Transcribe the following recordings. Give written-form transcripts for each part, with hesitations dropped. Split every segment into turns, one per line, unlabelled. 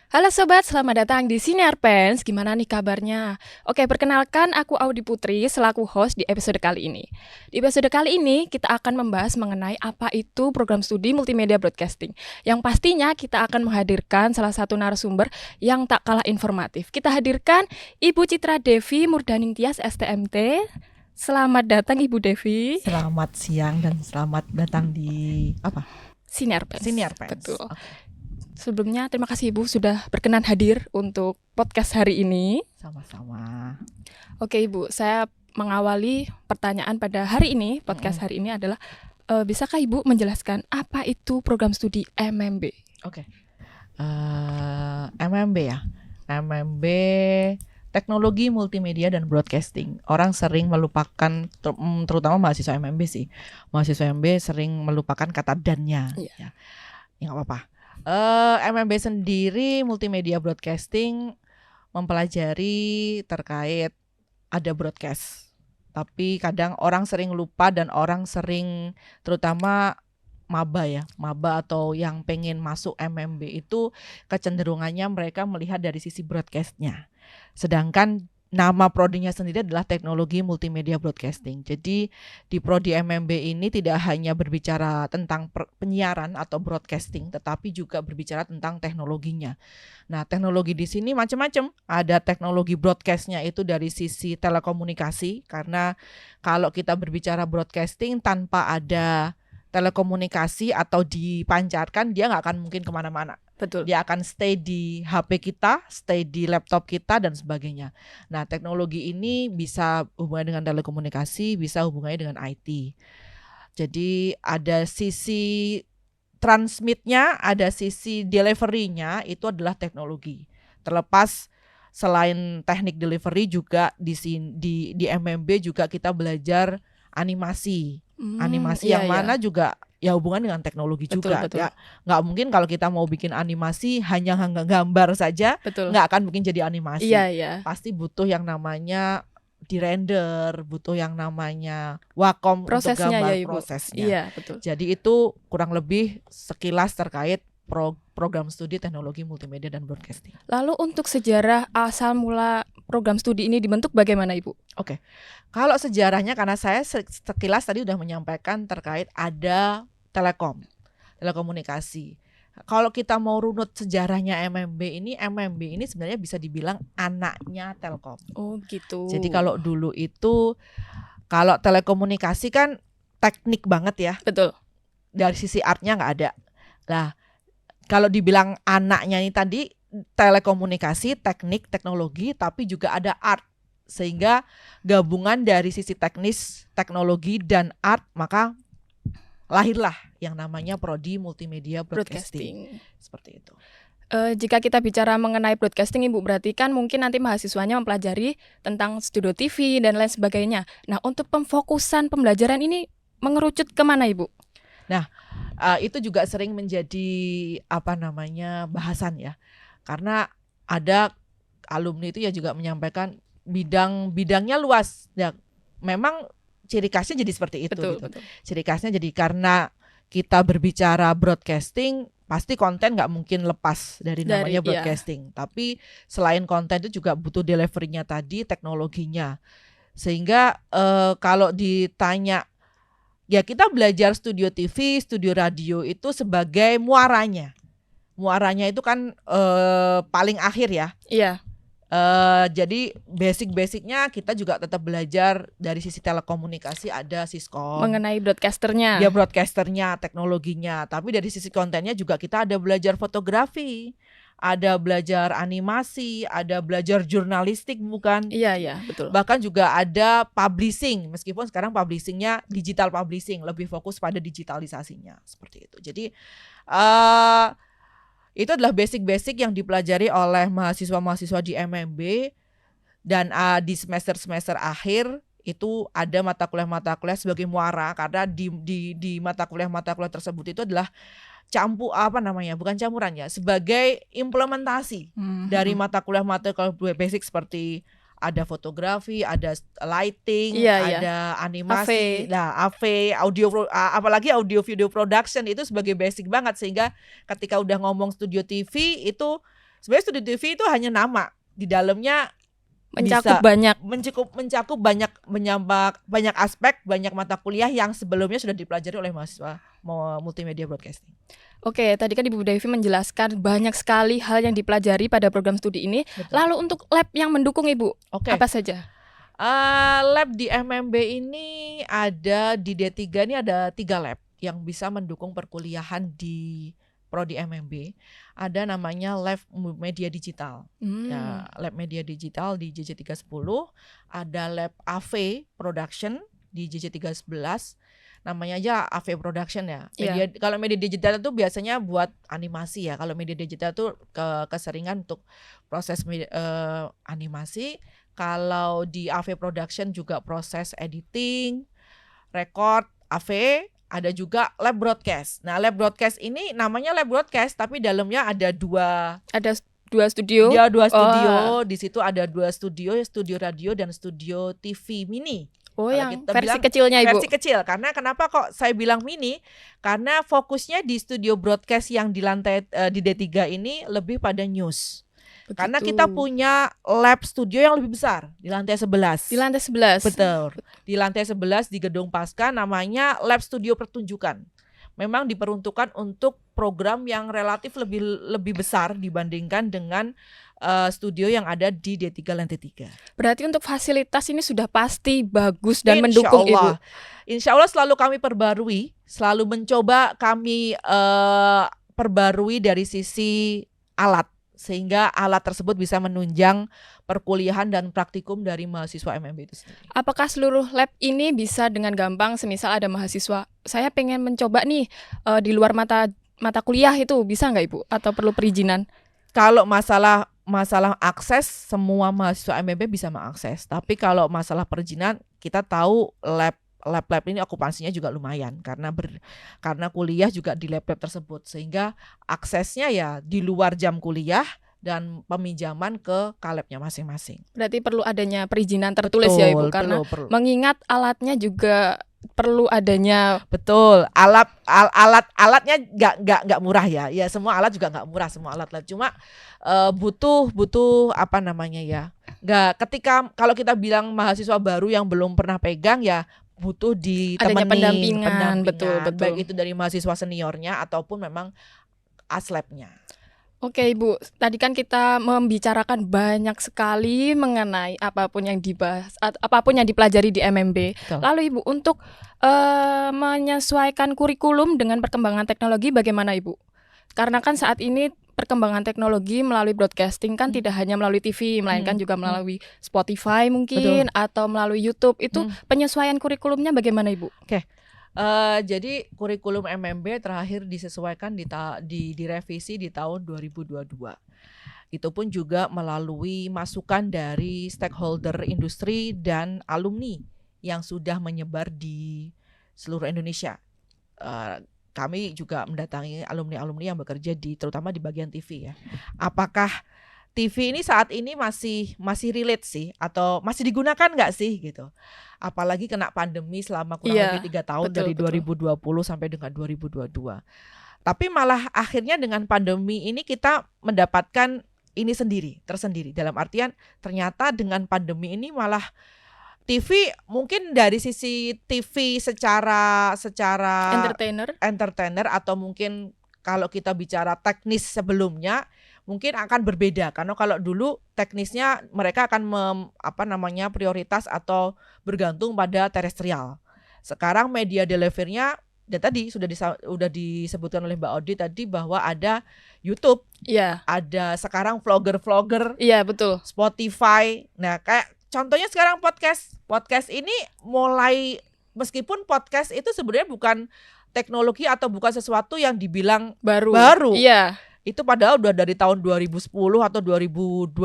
Halo sobat, selamat datang di Siniar Pens. Gimana nih kabarnya? Oke, perkenalkan aku Audi Putri selaku host di episode kali ini. Di episode kali ini kita akan membahas mengenai apa itu program studi multimedia broadcasting. Yang pastinya kita akan menghadirkan salah satu narasumber yang tak kalah informatif. Kita hadirkan Ibu Citra Devi Murdaning Tias STMT. Selamat datang Ibu Devi.
Selamat siang dan selamat datang di
Siniar Pens.
Siniar Pens.
Betul.
Okay.
Sebelumnya terima kasih Ibu sudah berkenan hadir untuk podcast hari ini.
Sama-sama.
Oke Ibu, saya mengawali pertanyaan pada hari ini, podcast hari ini adalah bisakah Ibu menjelaskan apa itu program studi MMB?
Oke. MMB ya. MMB Teknologi Multimedia dan Broadcasting. Orang sering melupakan, terutama mahasiswa MMB sih. Mahasiswa MMB sering melupakan kata dan-nya.
Iya.
Ya nggak apa-apa. MMB sendiri multimedia broadcasting mempelajari terkait ada broadcast. Tapi kadang orang sering lupa dan orang sering terutama maba atau yang pengen masuk MMB itu kecenderungannya mereka melihat dari sisi broadcastnya. Sedangkan nama prodinya sendiri adalah teknologi multimedia broadcasting. Jadi di prodi MMB ini tidak hanya berbicara tentang penyiaran atau broadcasting, tetapi juga berbicara tentang teknologinya. Nah, teknologi di sini macam-macam. Ada teknologi broadcastnya itu dari sisi telekomunikasi, karena kalau kita berbicara broadcasting tanpa ada telekomunikasi atau dipancarkan, dia nggak akan mungkin kemana-mana.
Betul.
Dia akan stay di HP kita, stay di laptop kita dan sebagainya. Nah, teknologi ini bisa hubungannya dengan telekomunikasi, bisa hubungannya dengan IT. Jadi ada sisi transmitnya, ada sisi delivery-nya, itu adalah teknologi. Terlepas selain teknik delivery juga di MMB juga kita belajar animasi. Animasi yang mana juga ya hubungan dengan teknologi juga.
Betul.
Ya, nggak mungkin kalau kita mau bikin animasi hanya gambar saja, nggak akan mungkin jadi animasi.
Iya.
Pasti butuh yang namanya di-render, butuh yang namanya Wacom untuk gambar prosesnya.
Iya, betul.
Jadi itu kurang lebih sekilas terkait program studi teknologi multimedia dan broadcasting.
Lalu untuk sejarah asal mula program studi ini dibentuk bagaimana Ibu?
Oke. Kalau sejarahnya, karena saya sekilas tadi udah menyampaikan terkait ada telekomunikasi. Kalau kita mau runut sejarahnya MMB ini sebenarnya bisa dibilang anaknya Telkom.
Oh gitu.
Jadi kalau dulu itu, kalau telekomunikasi kan teknik banget ya.
Betul.
Dari sisi artnya nggak ada. Nah, kalau dibilang anaknya ini tadi telekomunikasi, teknik, teknologi, tapi juga ada art. Sehingga gabungan dari sisi teknis, teknologi, dan art, maka lahirlah yang namanya Prodi Multimedia Broadcasting. Seperti itu.
Jika kita bicara mengenai broadcasting Ibu, berarti kan mungkin nanti mahasiswanya mempelajari tentang studio TV dan lain sebagainya. Nah, untuk pemfokusan pembelajaran ini mengerucut kemana Ibu?
Nah, itu juga sering menjadi bahasan ya. Karena ada alumni itu ya juga menyampaikan bidangnya luas. Ya, memang ciri khasnya jadi seperti itu.
Betul.
Ciri khasnya jadi karena kita berbicara broadcasting, pasti konten nggak mungkin lepas dari namanya broadcasting. Tapi selain konten itu juga butuh delivery-nya tadi, teknologinya. Sehingga kalau ditanya, ya kita belajar studio TV, studio radio itu sebagai muaranya. Muaranya itu kan paling akhir ya.
Iya.
Jadi basic-basicnya kita juga tetap belajar dari sisi telekomunikasi, ada Siskom.
Mengenai broadcasternya.
Ya, broadcasternya, teknologinya. Tapi dari sisi kontennya juga kita ada belajar fotografi, ada belajar animasi, ada belajar jurnalistik bukan?
Iya, betul.
Bahkan juga ada publishing, meskipun sekarang publishingnya digital publishing, lebih fokus pada digitalisasinya, seperti itu. Jadi itu adalah basic-basic yang dipelajari oleh mahasiswa-mahasiswa di MMB. Dan di semester-semester akhir itu ada mata kuliah sebagai muara, karena di mata kuliah tersebut itu adalah bukan campuran ya, sebagai implementasi dari mata kuliah basic seperti ada fotografi, ada lighting, ada animasi, audio, apalagi audio video production itu sebagai basic banget, sehingga ketika udah ngomong studio TV itu Sebenarnya studio TV itu hanya nama, di dalamnya
Mencakup
bisa
banyak.
mencakup banyak aspek, banyak mata kuliah yang sebelumnya sudah dipelajari oleh mahasiswa multimedia broadcasting.
Oke, tadi kan Ibu Devi menjelaskan banyak sekali hal yang dipelajari pada program studi ini.
Betul.
Lalu untuk lab yang mendukung Ibu,
Oke.
apa saja?
Lab di MMB ini ada di D3 ini ada 3 lab yang bisa mendukung perkuliahan di Prodi MMB. Ada namanya Lab Media Digital. Ya, Lab Media Digital di JJ 310, ada Lab AV Production di JJ 311. Namanya aja AV Production ya. Kalau media digital itu biasanya buat animasi ya. Kalau media digital itu keseringan untuk proses animasi. Kalau di AV Production juga proses editing, record, AV, ada juga lab broadcast. Nah, lab broadcast ini namanya lab broadcast, tapi dalamnya ada dua
studio.
Dia 2 studio. Di situ ada 2 studio radio dan studio TV mini.
Oh,
kalau
yang
kita
versi
bilang
kecilnya Ibu.
Versi kecil. Karena kenapa kok saya bilang mini? Karena fokusnya di studio broadcast yang di lantai di D3 ini lebih pada news.
Begitu.
Karena kita punya lab studio yang lebih besar di lantai 11.
Di lantai 11.
Betul. Di lantai 11 di Gedung Pasca namanya Lab Studio Pertunjukan. Memang diperuntukkan untuk program yang relatif lebih besar dibandingkan dengan studio yang ada di D3 lantai 3.
Berarti untuk fasilitas ini sudah pasti bagus dan mendukung Ibu.
Insya Allah selalu kami perbarui, selalu mencoba kami perbarui dari sisi alat, sehingga alat tersebut bisa menunjang perkuliahan dan praktikum dari mahasiswa MMB itu sendiri.
Apakah seluruh lab ini bisa dengan gampang, semisal ada mahasiswa, saya pengen mencoba nih di luar mata kuliah itu, bisa nggak Ibu? Atau perlu perizinan?
Kalau masalah akses, semua mahasiswa MMB bisa mengakses. Tapi kalau masalah perizinan, kita tahu lab ini okupansinya juga lumayan karena kuliah juga di lab tersebut, sehingga aksesnya ya di luar jam kuliah dan peminjaman ke labnya masing-masing.
Berarti perlu adanya perizinan tertulis ya Ibu, karena
perlu.
Mengingat alatnya juga perlu adanya.
Betul, alatnya nggak murah ya. Ya semua alat juga nggak murah, semua alat. Cuma butuh apa namanya ya. Ketika kalau kita bilang mahasiswa baru yang belum pernah pegang ya, butuh ditemenin
pendampingan. Betul.
Baik itu dari mahasiswa seniornya ataupun memang aslabnya.
Oke Ibu, tadi kan kita membicarakan banyak sekali mengenai apapun yang dibahas, apapun yang dipelajari di MMB.
Betul.
Lalu Ibu, untuk menyesuaikan kurikulum dengan perkembangan teknologi bagaimana Ibu? Karena kan saat ini perkembangan teknologi melalui broadcasting kan tidak hanya melalui TV, melainkan juga melalui Spotify mungkin. Betul. Atau melalui YouTube. Itu penyesuaian kurikulumnya bagaimana Ibu?
Oke. Jadi kurikulum MMB terakhir disesuaikan direvisi di tahun 2022. Itu pun juga melalui masukan dari stakeholder industri dan alumni yang sudah menyebar di seluruh Indonesia. Kami juga mendatangi alumni-alumni yang bekerja terutama di bagian TV ya. Apakah TV ini saat ini masih relate sih atau masih digunakan nggak sih gitu? Apalagi kena pandemi selama kurang lebih 3 tahun, dari 2020 sampai dengan 2022. Tapi malah akhirnya dengan pandemi ini kita mendapatkan ini tersendiri. Dalam artian ternyata dengan pandemi ini malah TV mungkin dari sisi TV secara entertainer atau mungkin kalau kita bicara teknis sebelumnya mungkin akan berbeda, karena kalau dulu teknisnya mereka akan prioritas atau bergantung pada terestrial. Sekarang media delivery-nya dan tadi sudah disebutkan oleh Mbak Odi tadi bahwa ada YouTube, ada sekarang vlogger,
betul,
Spotify. Nah, kayak contohnya sekarang podcast ini mulai, meskipun podcast itu sebenarnya bukan teknologi atau bukan sesuatu yang dibilang baru.
Iya.
Itu padahal udah dari tahun 2010 atau 2012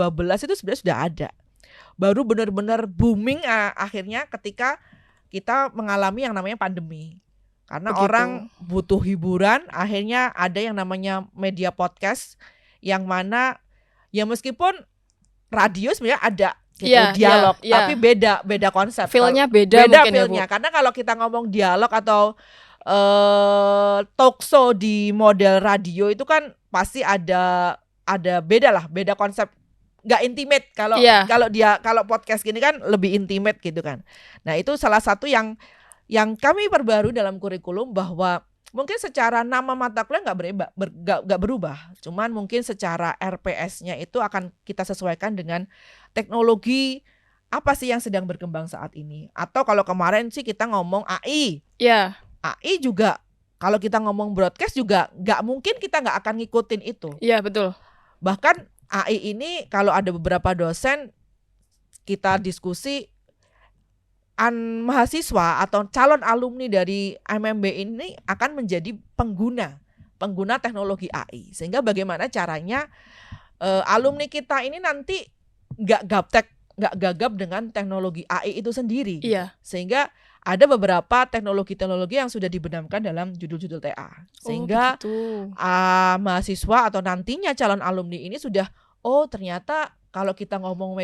itu sebenarnya sudah ada. Baru benar-benar booming akhirnya ketika kita mengalami yang namanya pandemi. Karena orang butuh hiburan, akhirnya ada yang namanya media podcast yang mana ya meskipun radio sebenarnya ada dialog, tapi beda konsep.
Feel-nya beda mungkin
feel-nya. Karena kalau kita ngomong dialog atau talk show di model radio itu kan pasti ada beda konsep, nggak intimate kalau
Iya.
kalau podcast gini kan lebih intimate gitu kan. Nah itu salah satu yang kami perbarui dalam kurikulum, bahwa mungkin secara nama mata kuliah nggak berubah, cuman mungkin secara RPS-nya itu akan kita sesuaikan dengan teknologi apa sih yang sedang berkembang saat ini. Atau kalau kemarin sih kita ngomong AI,
Iya.
AI juga kalau kita ngomong broadcast juga nggak mungkin kita nggak akan ngikutin itu.
Iya, betul.
Bahkan AI ini kalau ada beberapa dosen kita diskusi, mahasiswa atau calon alumni dari MMB ini akan menjadi pengguna teknologi AI. Sehingga bagaimana caranya alumni kita ini nanti nggak gagap dengan teknologi AI itu sendiri.
Iya.
Sehingga ada beberapa teknologi-teknologi yang sudah dibenamkan dalam judul-judul TA. Sehingga
begitu.
Mahasiswa atau nantinya calon alumni ini sudah, oh ternyata kalau kita ngomong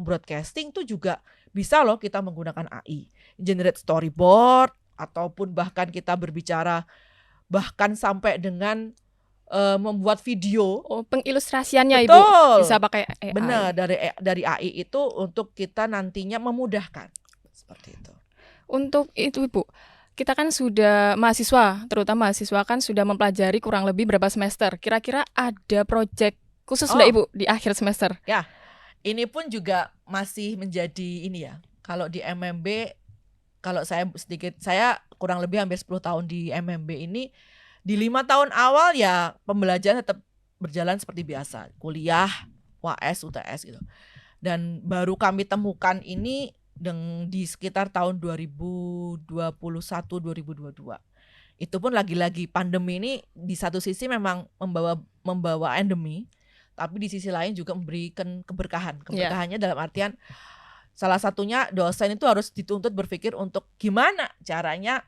broadcasting tuh juga bisa loh kita menggunakan AI. Generate storyboard, ataupun bahkan kita berbicara bahkan sampai dengan membuat video.
Oh, pengilustrasiannya Ibu
Betul.
bisa pakai AI.
Benar, dari AI itu untuk kita nantinya memudahkan. Seperti itu.
Untuk itu Ibu, kita kan sudah mahasiswa, terutama mahasiswa kan sudah mempelajari kurang lebih berapa semester. Kira-kira ada proyek khusus nggak Ibu di akhir semester?
Ya, ini pun juga masih menjadi ini ya. Kalau di MMB, kalau saya kurang lebih hampir 10 tahun di MMB ini, di 5 tahun awal ya pembelajaran tetap berjalan seperti biasa. Kuliah, UAS, UTS gitu. Dan baru kami temukan ini di sekitar tahun 2021-2022. Itu pun lagi-lagi pandemi ini di satu sisi memang membawa endemi, tapi di sisi lain juga memberikan keberkahan. Keberkahannya dalam artian salah satunya dosen itu harus dituntut berpikir untuk gimana caranya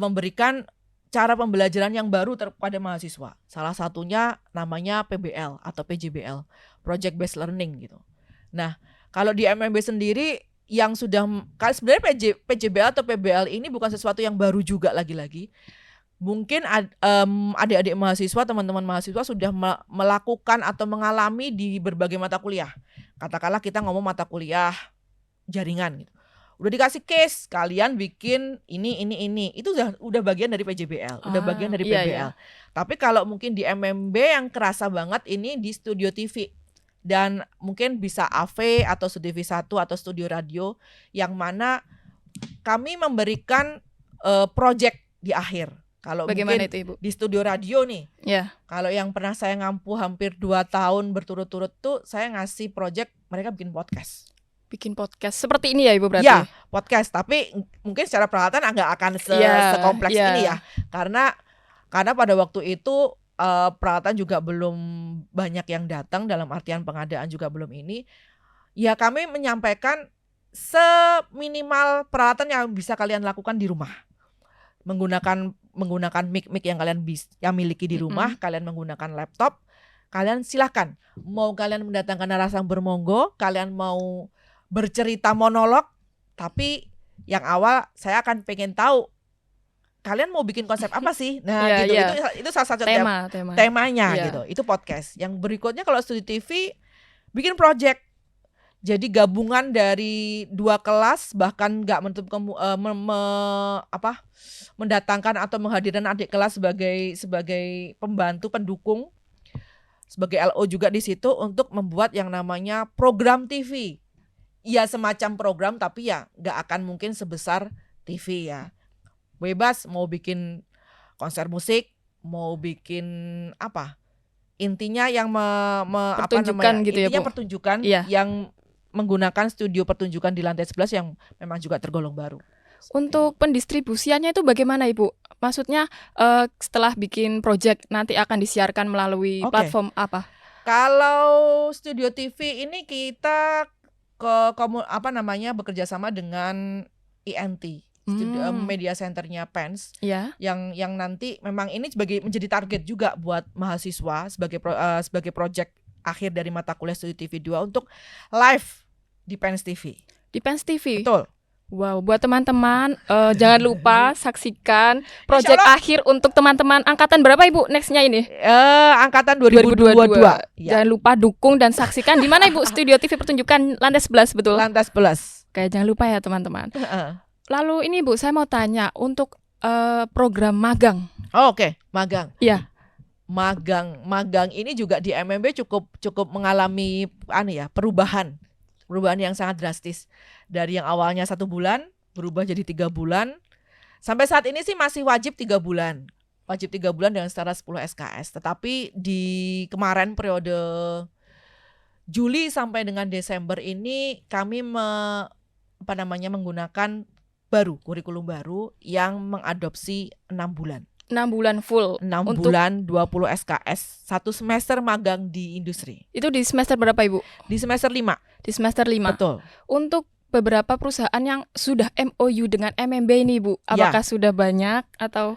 memberikan cara pembelajaran yang baru kepada mahasiswa. Salah satunya namanya PBL atau PJBL, Project Based Learning gitu. Nah, kalau di MMB sendiri yang sudah sebenarnya PJBL atau PBL ini bukan sesuatu yang baru juga lagi-lagi. Mungkin adik-adik mahasiswa, teman-teman mahasiswa sudah melakukan atau mengalami di berbagai mata kuliah. Katakanlah kita ngomong mata kuliah jaringan gitu. Udah dikasih case, kalian bikin ini. Itu udah bagian dari PJBL, udah bagian dari PBL.
Iya.
Tapi kalau mungkin di MMB yang kerasa banget ini di studio TV. Dan mungkin bisa AV atau Studio TV 1 atau studio radio, yang mana kami memberikan project di akhir. Kalau
bagaimana
mungkin
itu Ibu?
Di studio radio nih, kalau yang pernah saya ngampu hampir 2 tahun berturut-turut tuh, saya ngasih project mereka bikin podcast.
Bikin podcast seperti ini ya Ibu berarti?
Ya, podcast, tapi mungkin secara peralatan nggak akan sekompleks ini ya, karena pada waktu itu peralatan juga belum banyak yang datang, dalam artian pengadaan juga belum ini. Ya kami menyampaikan seminimal peralatan yang bisa kalian lakukan di rumah. Menggunakan mic yang kalian yang miliki di rumah, kalian menggunakan laptop, kalian silakan. Mau kalian mendatangkan narasumber monggo, kalian mau bercerita monolog, tapi yang awal saya akan pengen tahu kalian mau bikin konsep apa sih? Nah, gitu. Itu salah satu temanya gitu. Itu podcast. Yang berikutnya kalau studi TV bikin project. Jadi gabungan dari 2 kelas, bahkan nggak menutup mendatangkan atau menghadirkan adik kelas sebagai pembantu pendukung, sebagai LO juga di situ untuk membuat yang namanya program TV. Ya semacam program, tapi ya nggak akan mungkin sebesar TV ya. Bebas mau bikin konser musik, mau bikin apa, intinya yang
pertunjukan gitu
intinya
ya Bu?
Pertunjukan yang menggunakan studio pertunjukan di lantai 11 yang memang juga tergolong baru.
Untuk pendistribusiannya itu bagaimana Ibu? Maksudnya setelah bikin project nanti akan disiarkan melalui platform apa?
Kalau studio TV ini kita bekerja sama dengan INT. Media centernya PENS, yang nanti memang ini menjadi target juga buat mahasiswa sebagai project akhir dari mata kuliah studi TV 2 untuk live di PENS TV.
Di PENS TV?
Betul.
Wow, buat teman-teman jangan lupa saksikan project
Allah.
akhir untuk teman-teman angkatan berapa Ibu nextnya ini?
Angkatan 2022. Ya.
Jangan lupa dukung dan saksikan di mana Ibu Studio TV Pertunjukan Lantai 11 betul?
Lantas plus.
Oke, jangan lupa ya teman-teman. Lalu ini Bu, saya mau tanya untuk program magang.
Oh, oke, magang.
Iya.
Magang ini juga di MMB cukup mengalami perubahan yang sangat drastis. Dari yang awalnya 1 bulan berubah jadi 3 bulan. Sampai saat ini sih masih wajib 3 bulan. Wajib 3 bulan dengan setara 10 SKS. Tetapi di kemarin periode Juli sampai dengan Desember ini kami menggunakan kurikulum baru yang mengadopsi 6 bulan.
6 bulan full.
6 bulan 20 SKS, 1 semester magang di industri.
Itu di semester berapa Ibu?
Di semester 5.
Di semester 5.
Betul.
Untuk beberapa perusahaan yang sudah MOU dengan MMB ini Bu, apakah sudah banyak atau?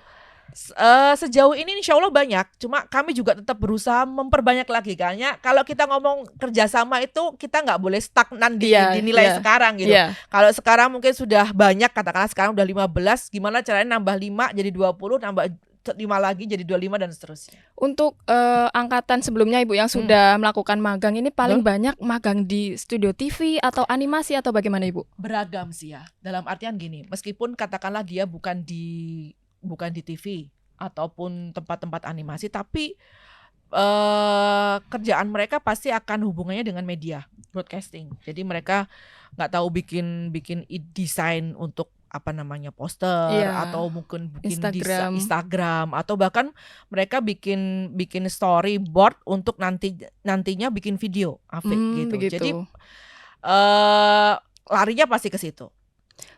Sejauh ini insya Allah banyak, cuma kami juga tetap berusaha memperbanyak lagi. Karena kalau kita ngomong kerjasama itu kita nggak boleh stagnan di nilai sekarang gitu. Kalau sekarang mungkin sudah banyak, katakanlah sekarang udah 15, gimana caranya nambah 5 jadi 20, nambah 5 lagi jadi 25 dan seterusnya.
Untuk angkatan sebelumnya Ibu yang sudah melakukan magang ini paling banyak magang di studio TV atau animasi atau bagaimana Ibu?
Beragam sih ya. Dalam artian gini, meskipun katakanlah dia bukan di TV ataupun tempat-tempat animasi, tapi kerjaan mereka pasti akan hubungannya dengan media broadcasting. Jadi mereka nggak tahu bikin desain untuk poster atau mungkin bikin Instagram atau bahkan mereka bikin storyboard untuk nantinya bikin video gitu.
Begitu.
Jadi larinya pasti ke situ.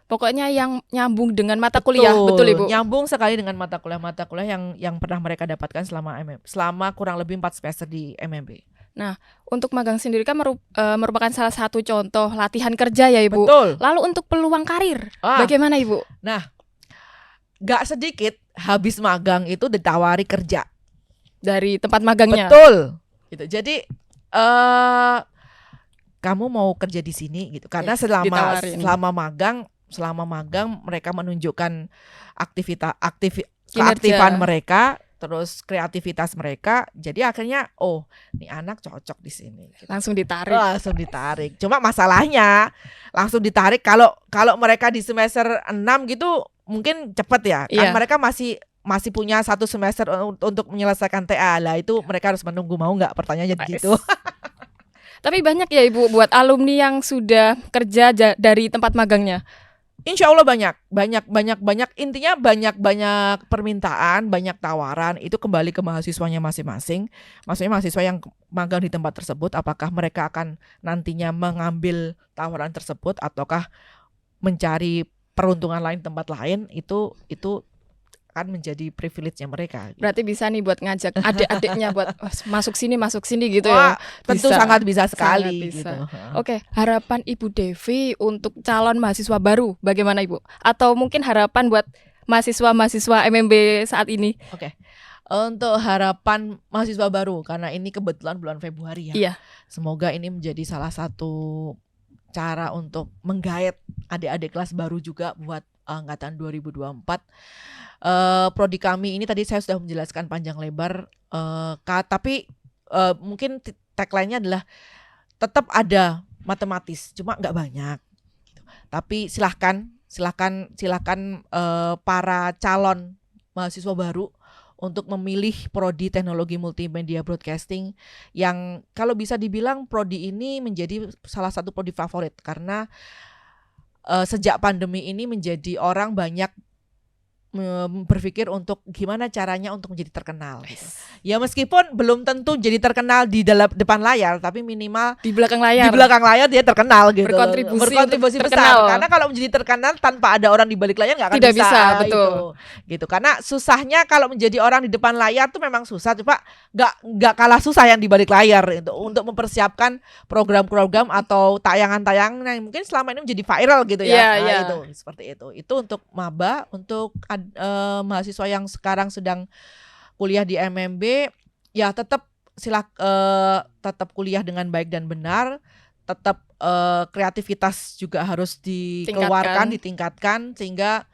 Pokoknya yang nyambung dengan mata kuliah, betul Ibu?
Nyambung sekali dengan mata kuliah yang pernah mereka dapatkan selama kurang lebih 4 semester di MMB.
Nah, untuk magang sendiri kan merupakan salah satu contoh latihan kerja ya Ibu.
Betul.
Lalu untuk peluang karir, bagaimana Ibu?
Nah, gak sedikit habis magang itu ditawari kerja
dari tempat magangnya.
Betul. Gitu. Jadi kamu mau kerja di sini gitu. Karena selama magang mereka menunjukkan keaktifan mereka, terus kreativitas mereka, jadi akhirnya nih anak cocok di sini. Gitu.
Langsung ditarik.
Cuma masalahnya langsung ditarik kalau mereka di semester 6 gitu mungkin cepet ya. Kan mereka masih punya 1 semester untuk menyelesaikan TA lah, itu mereka harus menunggu. Mau nggak, pertanyaannya gitu.
Tapi banyak ya Ibu buat alumni yang sudah kerja dari tempat magangnya.
Insya Allah banyak. Intinya banyak permintaan, banyak tawaran. Itu kembali ke mahasiswanya masing-masing. Maksudnya mahasiswa yang magang di tempat tersebut, apakah mereka akan nantinya mengambil tawaran tersebut ataukah mencari peruntungan lain tempat lain, itu kan menjadi privilege-nya mereka.
Berarti bisa nih buat ngajak adik-adiknya buat masuk sini gitu ya.
Tentu sangat bisa sekali.
Sangat bisa.
Gitu.
Oke, harapan Ibu Devi untuk calon mahasiswa baru bagaimana Ibu? Atau mungkin harapan buat mahasiswa MMB saat ini?
Oke. Untuk harapan mahasiswa baru, karena ini kebetulan bulan Februari ya.
Iya.
Semoga ini menjadi salah satu cara untuk menggait adik-adik kelas baru juga buat angkatan 2024. Prodi kami ini tadi saya sudah menjelaskan panjang lebar, tapi mungkin tagline-nya adalah tetap ada matematis, cuma nggak banyak. Tapi silahkan para calon mahasiswa baru untuk memilih prodi teknologi multimedia broadcasting yang kalau bisa dibilang prodi ini menjadi salah satu prodi favorit karena sejak pandemi ini menjadi orang banyak berpikir untuk gimana caranya untuk menjadi terkenal gitu. Ya meskipun belum tentu jadi terkenal di depan layar, tapi minimal
di belakang layar
dia terkenal gitu.
Berkontribusi
besar. Karena kalau menjadi terkenal tanpa ada orang di balik layar nggak akan
tidak bisa betul.
Gitu. Karena susahnya kalau menjadi orang di depan layar tuh memang susah, coba nggak kalah susah yang di balik layar itu untuk mempersiapkan program-program atau tayangan-tayangan yang mungkin selama ini menjadi viral gitu ya. Itu seperti itu. Itu untuk maba, untuk mahasiswa yang sekarang sedang kuliah di MMB, ya tetap kuliah dengan baik dan benar, tetap kreativitas juga harus dikeluarkan, ditingkatkan sehingga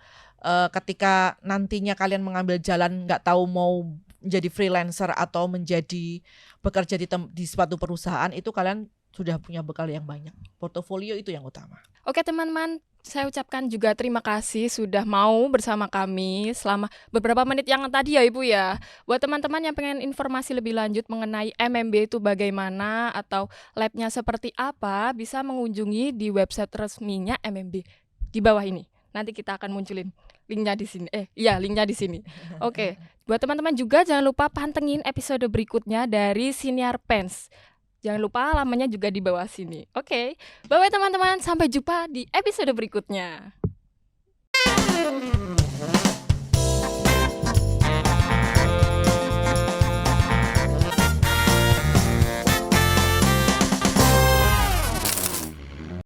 ketika nantinya kalian mengambil jalan nggak tahu mau menjadi freelancer atau menjadi bekerja di suatu perusahaan, itu kalian sudah punya bekal yang banyak. Portofolio itu yang utama.
Oke teman-teman, saya ucapkan juga terima kasih sudah mau bersama kami selama beberapa menit yang tadi ya Ibu ya. Buat teman-teman yang pengen informasi lebih lanjut mengenai MMB itu bagaimana atau labnya seperti apa, bisa mengunjungi di website resminya MMB di bawah ini. Nanti kita akan munculin linknya di sini. Linknya di sini. Oke, buat teman-teman juga jangan lupa pantengin episode berikutnya dari Siniar Pens. Jangan lupa lamanya juga di bawah sini. Oke, bye-bye teman-teman. Sampai jumpa di episode berikutnya.